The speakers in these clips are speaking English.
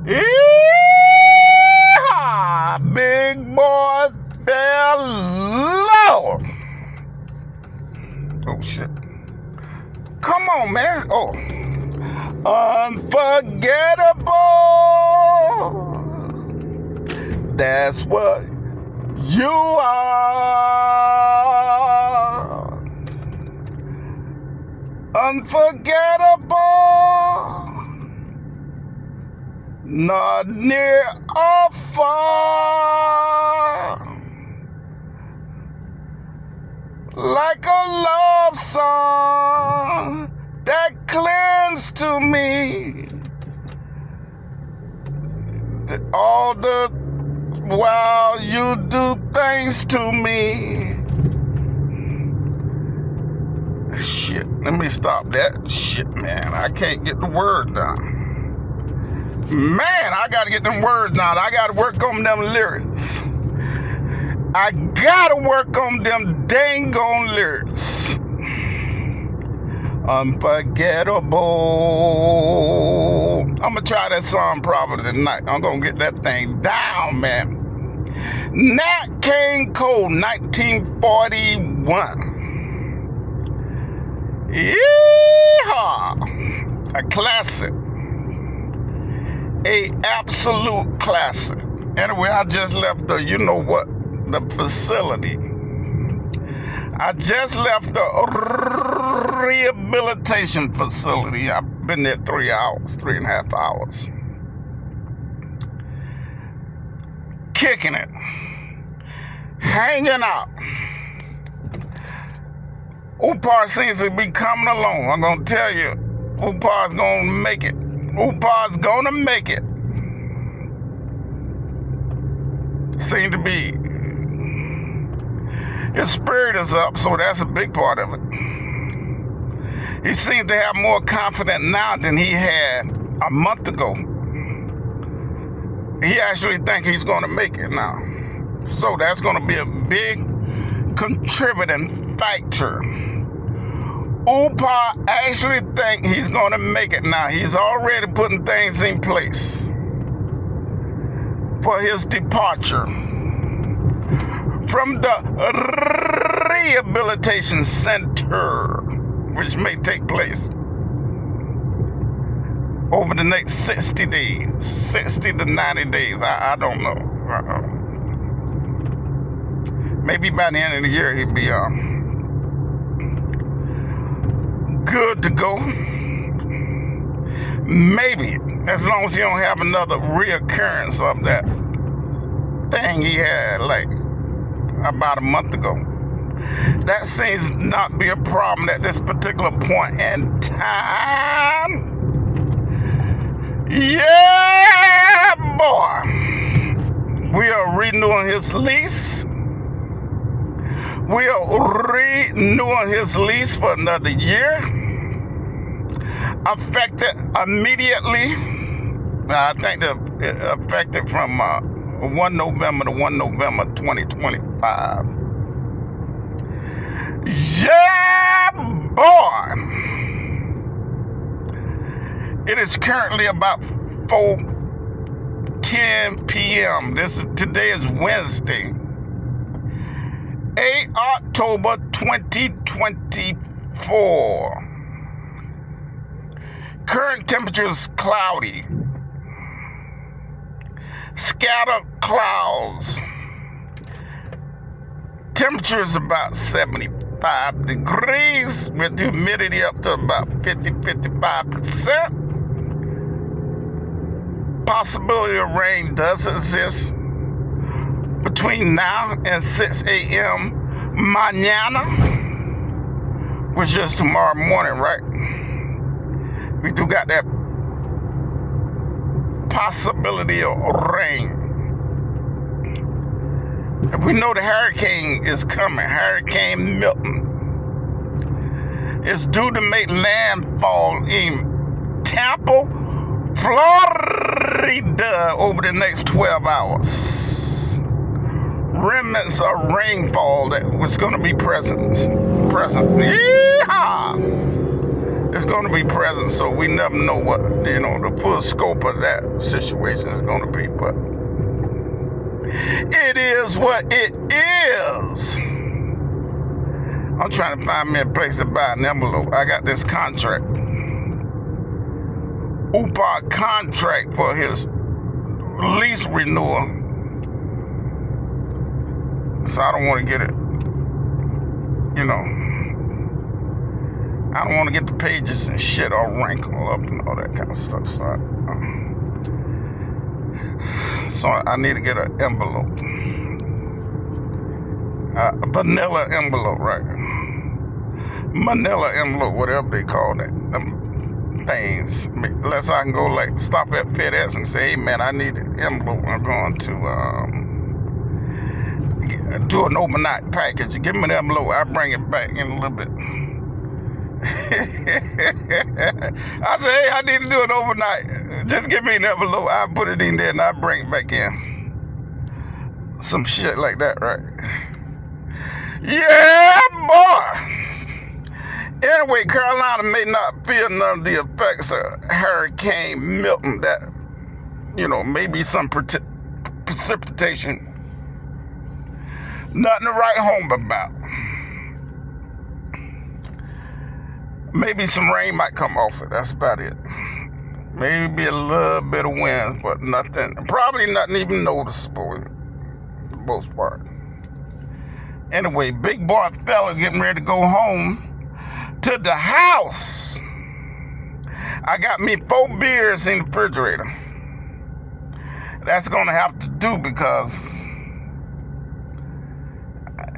Yeehaw! Big boy fell low. Oh, shit. Come on, man. Oh. Unforgettable. That's what you are. Unforgettable. Not near or far. Like a love song that clings to me. All the while you do things to me. Shit, let me stop that shit, man. I can't get the words down. Man, I gotta get them words down. I gotta work on them lyrics. I gotta work on them dang on lyrics. Unforgettable. I'm gonna try that song probably tonight. I'm gonna get that thing down, man. Nat King Cole, 1941. Yeehaw! A classic. A absolute classic. Anyway, I just left the, you know what, the facility. I just left the rehabilitation facility. I've been there 3 hours, 3.5 hours. Kicking it. Hanging out. Upar seems to be coming along. I'm going to tell you, Upar's going to make it. Upar's going to make it. Seems to be, his spirit is up, so that's a big part of it. He seems to have more confidence now than he had a month ago. He actually thinks he's going to make it now. So that's going to be a big contributing factor. Upar actually thinks he's going to make it now. He's already putting things in place for his departure from the rehabilitation center, which may take place over the next 60 days, 60 to 90 days. I don't know. Maybe by the end of the year he'll be good to go. Maybe, as long as he don't have another reoccurrence of that thing he had like about a month ago. That seems not be a problem at this particular point in time. Yeah, boy. We are renewing his lease. We are renewing his lease for another year. Affected immediately. I think they're affected from 1 November to 1 November 2025. Yeah, boy. It is currently about 4:10 p.m. Today is Wednesday, 8 October 2024. Current temperature is cloudy. Scattered clouds. Temperature is about 75 degrees with humidity up to about 50-55%. Possibility of rain does exist between now and 6 a.m. mañana, which is tomorrow morning, right? We do got that possibility of rain. And we know the hurricane is coming. Hurricane Milton is due to make landfall in Tampa, Florida over the next 12 hours. Remnants of rainfall that was going to be present. Yeehaw! It's going to be present, so we never know what, the full scope of that situation is going to be. But it is what it is. I'm trying to find me a place to buy an envelope. I got this contract. UPA contract for his lease renewal. So I don't want to get it, I don't want to get the pages and shit all wrinkled up and all that kind of stuff. So I need to get an envelope. A vanilla envelope, right? Manila envelope, whatever they call that. Them things. Unless I can go stop at FedEx and say, hey man, I need an envelope. I'm going to do an overnight package. Give me the envelope. I'll bring it back in a little bit. I say, hey, I need to do it overnight. Just give me an envelope. I'll put it in there and I'll bring it back in. Some shit like that, right? Yeah, boy. Anyway, Carolina may not feel none of the effects of Hurricane Milton. That, maybe some precipitation. Nothing to write home about. Maybe some rain might come off it. That's about it. Maybe a little bit of wind, but nothing. Probably nothing even noticeable for the most part. Anyway, big boy fella getting ready to go home to the house. I got me 4 beers in the refrigerator. That's going to have to do because,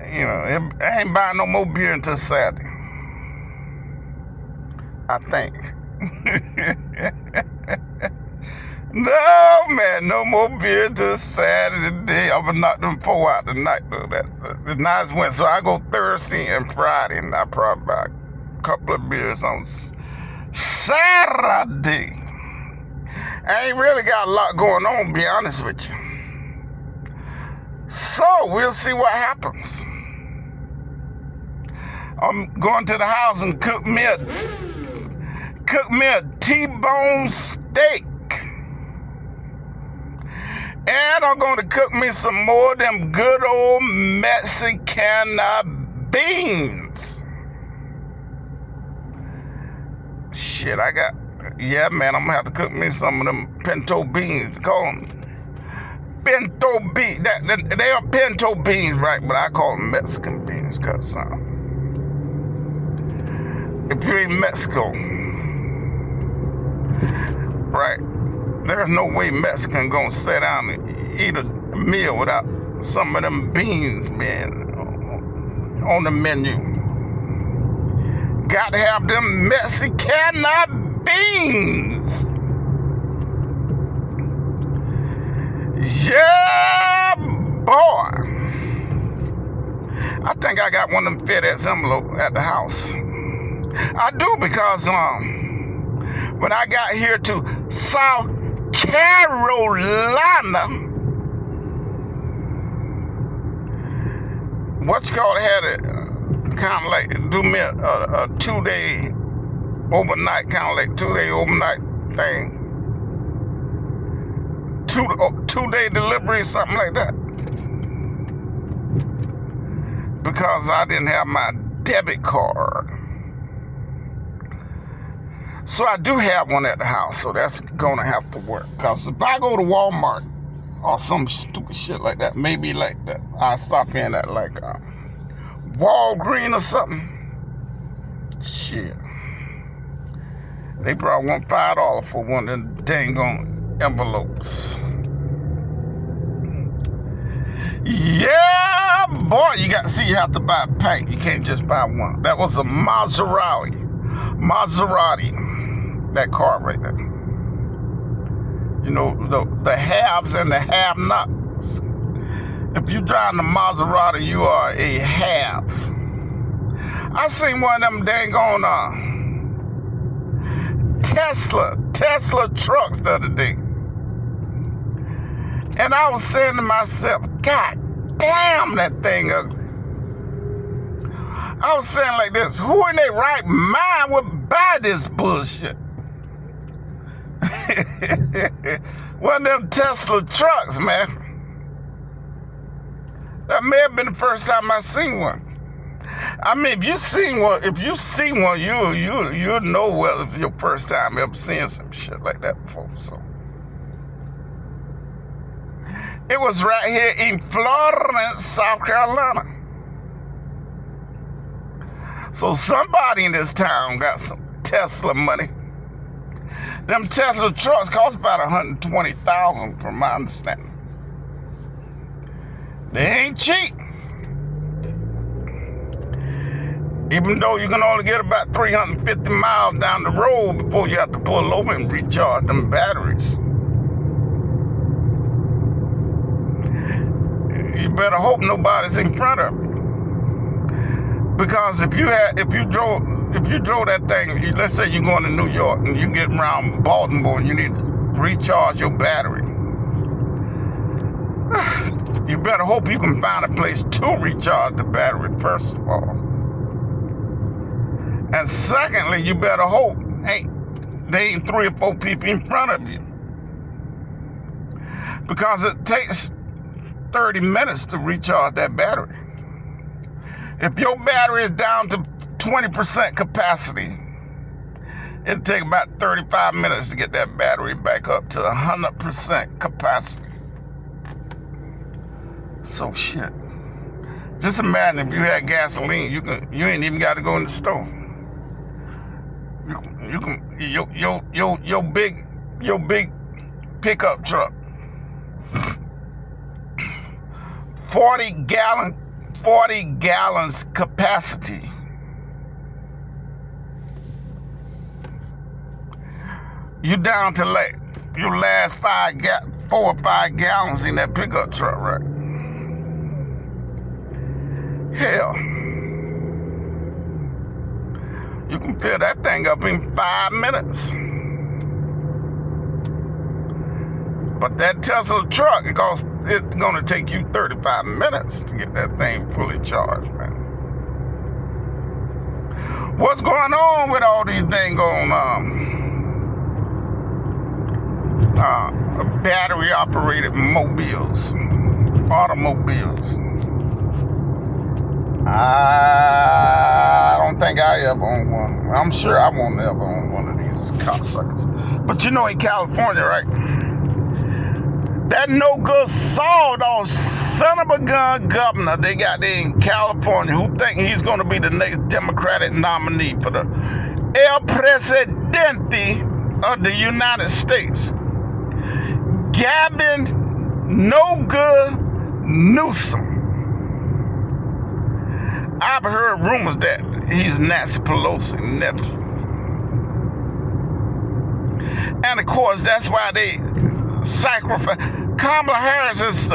I ain't buying no more beer until Saturday. I think. No, man, no more beer till Saturday. I'm gonna knock them 4 out tonight, though. The nights went, so I go Thursday and Friday, and I probably buy a couple of beers on Saturday. I ain't really got a lot going on, to be honest with you. So, we'll see what happens. I'm going to the house and cook me a T-bone steak. And I'm going to cook me some more of them good old Mexican beans. Shit, yeah, man, I'm going to have to cook me some of them pinto beans. Call them pinto beans. They are pinto beans, right? But I call them Mexican beans because if you're in Mexico, right, there's no way Mexican gonna sit down and eat a meal without some of them beans, man, on the menu. Got to have them Mexican beans. Yeah, boy. I think I got one of them FedEx envelopes at the house. I do because when I got here to South Carolina, had it kind of like do me a 2-day overnight, kind of like 2-day overnight thing. 2-day delivery, something like that. Because I didn't have my debit card. So I do have one at the house, so that's gonna have to work. Cause if I go to Walmart or some stupid shit like that, maybe like that, I stop in at like Walgreens or something. Shit, they probably want $5 for one of them dang on envelopes. Yeah, boy, you have to buy a pack. You can't just buy one. That was a Maserati. That car right there. The haves and the have-nots. If you drive the Maserati, you are a have. I seen one of them dang on Tesla trucks the other day. And I was saying to myself, God damn, that thing ugly. I was saying like this, who in their right mind would buy this bullshit? One of them Tesla trucks, man. That may have been the first time I seen one. I mean, if you see one, you'll know whether it's your first time ever seeing some shit like that before. So it was right here in Florence, South Carolina. So somebody in this town got some Tesla money. Them Tesla trucks cost about $120,000 from my understanding. They ain't cheap. Even though you can only get about 350 miles down the road before you have to pull over and recharge them batteries. You better hope nobody's in front of you. Because if you drove that thing, let's say you're going to New York and you get around Baltimore and you need to recharge your battery, you better hope you can find a place to recharge the battery, first of all. And secondly, you better hope there ain't 3 or 4 people in front of you. Because it takes 30 minutes to recharge that battery. If your battery is down to 20% capacity, it'll take about 35 minutes to get that battery back up to 100% capacity. So shit. Just imagine if you had gasoline, you ain't even got to go in the store. Your big pickup truck, 40 gallons capacity. You down to like your last 4 or 5 gallons in that pickup truck, right? Hell, you can fill that thing up in 5 minutes. But that Tesla truck, it's gonna take you 35 minutes to get that thing fully charged, man. What's going on with all these dang battery-operated automobiles? I don't think I ever own one. I'm sure I won't ever own one of these cocksuckers. But you know, in California, right? That no-good sawed-off son of a gun governor they got there in California who think he's going to be the next Democratic nominee for the El Presidente of the United States. Gavin No-Good Newsom. I've heard rumors that he's Nancy Pelosi's nephew. And of course, that's why they sacrifice. Kamala Harris is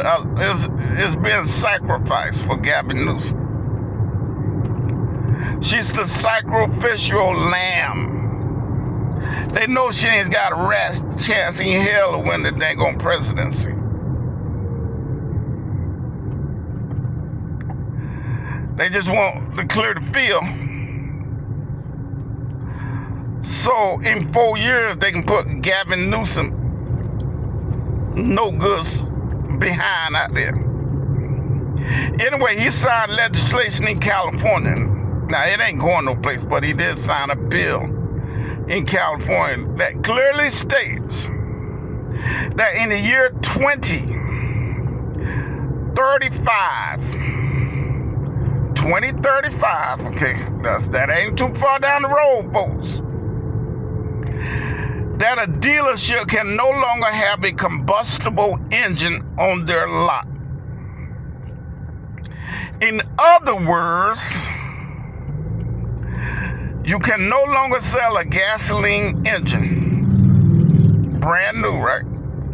being sacrificed for Gavin Newsom. She's the sacrificial lamb. They know she ain't got a rat's chance in hell of winning the dang presidency. They just want to clear the field. So in 4 years, they can put Gavin Newsom no goods behind out there. Anyway, he signed legislation in California. Now, it ain't going no place, but he did sign a bill in California that clearly states that in the year 2035, okay, that ain't too far down the road, folks, that a dealership can no longer have a combustible engine on their lot. In other words, you can no longer sell a gasoline engine, brand new, right,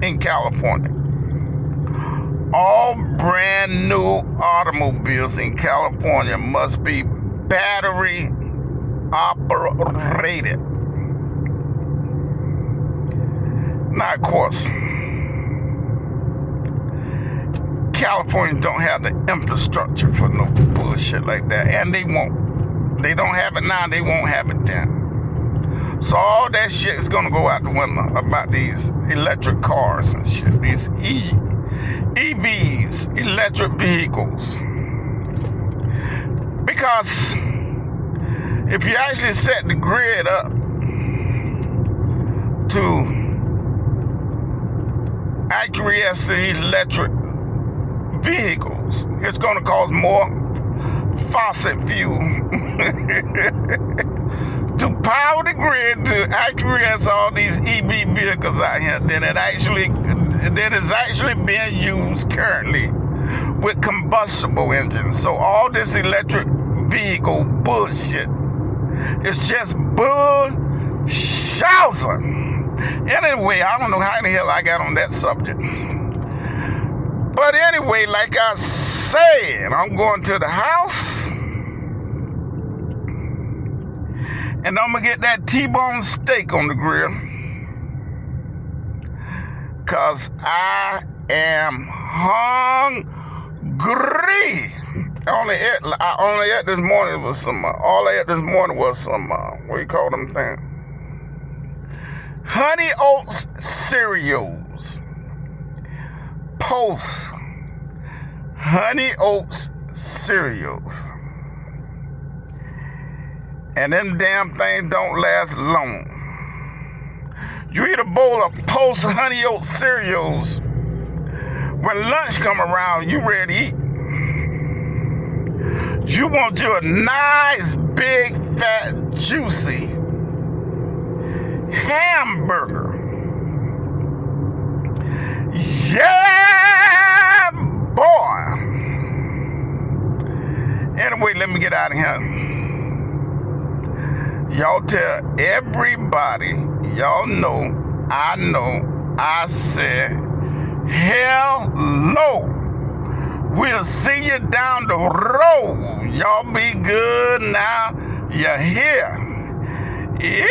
in California. All brand new automobiles in California must be battery operated. Now, of course, California don't have the infrastructure for no bullshit like that, and they won't. They don't have it now, they won't have it then. So all that shit is gonna go out the window about these electric cars and shit. These EVs, electric vehicles. Because if you actually set the grid up to acquiesce the electric vehicles, it's gonna cause more fossil fuel to power the grid to acquiesce all these EV vehicles out here that is actually being used currently with combustible engines. So all this electric vehicle bullshit is just bullshit. Anyway, I don't know how in the hell I got on that subject. But anyway, like I said, I'm going to the house and I'm gonna get that T-bone steak on the grill, cause I am hungry. I only ate this morning was some, all I ate this morning was some, what do you call them things? Honey Oats cereals. Post Honey Oats cereals. And them damn things don't last long. You eat a bowl of Post Honey Oats cereals, when lunch come around, you ready to eat. You want you a nice, big, fat, juicy hamburger. Yeah, boy. Anyway, let me get out of here. Y'all tell everybody, y'all know, I said, hello. We'll see you down the road. Y'all be good now. You're here. Yeehaw!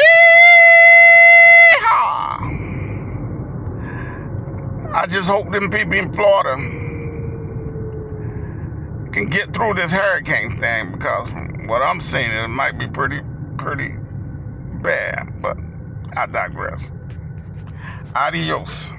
I just hope them people in Florida can get through this hurricane thing, because from what I'm seeing, it might be pretty bad. But I digress. Adios.